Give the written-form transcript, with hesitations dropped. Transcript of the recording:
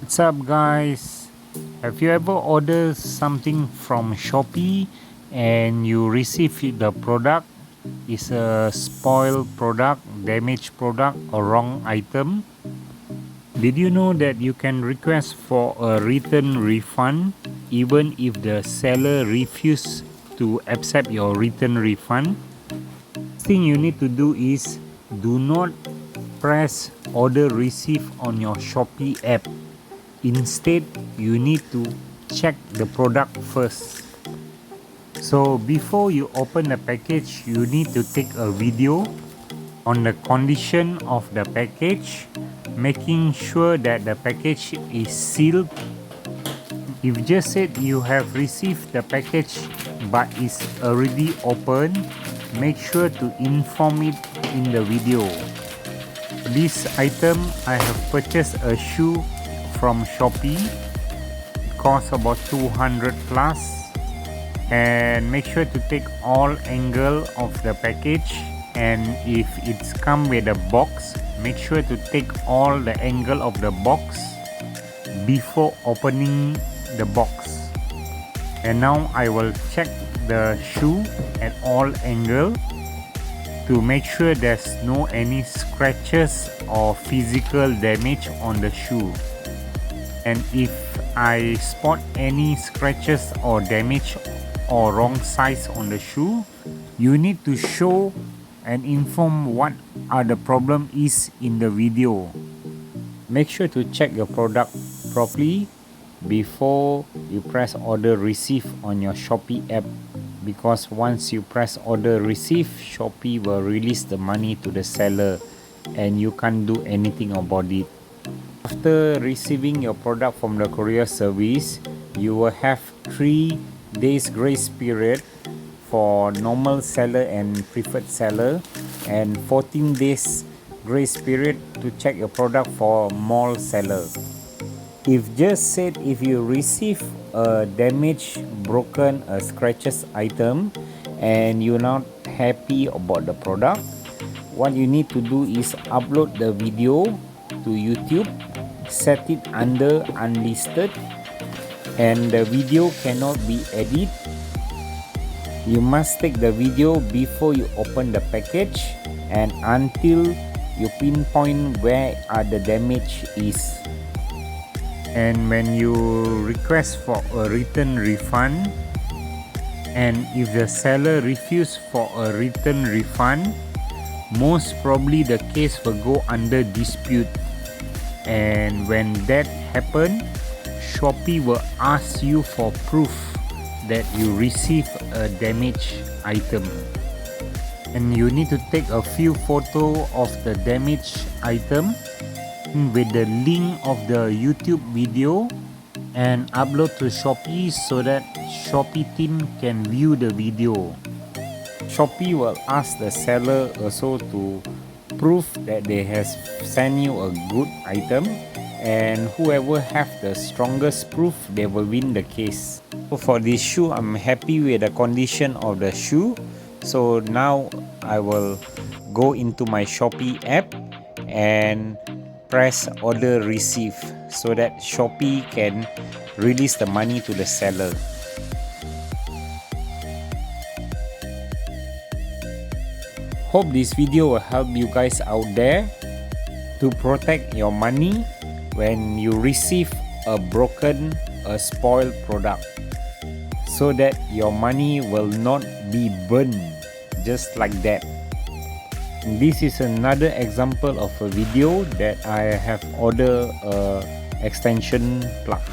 What's up guys? Have you ever ordered something from Shopee and you receive the product is a spoiled product, damaged product or wrong item? Did you know that you can request for a return refund even if the seller refuses to accept your return refund? First thing you need to do is do not press order receive on your Shopee app. Instead, you need to check the product first. So before you open the package, you need to take a video on the condition of the package, making sure that the package is sealed. If just said you have received the package but is already open, make sure to inform it in the video. This item, I have purchased a shoe from Shopee. It costs about 200 plus, and make sure to take all angle of the package, and if it's come with a box, make sure to take all the angle of the box before opening the box. And now I will check the shoe at all angle to make sure there's no any scratches or physical damage on the shoe. And if I spot any scratches or damage or wrong size on the shoe, you need to show and inform what are the problem is in the video. Make sure to check your product properly before you press order receive on your Shopee app, because once you press order receive, Shopee will release the money to the seller and you can't do anything about it. After receiving your product from the courier service, you will have 3 days grace period for normal seller and preferred seller, and 14 days grace period to check your product for mall seller. If just said if you receive a damaged, broken, a scratches item and you're not happy about the product, what you need to do is upload the video to YouTube, set it under unlisted, and the video cannot be edited. You must take the video before you open the package and until you pinpoint where are the damage is. And when you request for a return refund, and if the seller refuses for a return refund, most probably the case will go under dispute. And when that happens, Shopee will ask you for proof that you receive a damaged item, and you need to take a few photos of the damaged item with the link of the YouTube video and upload to Shopee so that Shopee team can view the video. Shopee will ask the seller also to prove that they has sent you a good item, and whoever have the strongest proof, they will win the case. So for this shoe, I'm happy with the condition of the shoe. So now I will go into my Shopee app and press order receive so that Shopee can release the money to the seller. Hope this video will help you guys out there to protect your money when you receive a broken, a spoiled product, so that your money will not be burned just like that. This is another example of a video that I have ordered a extension plug.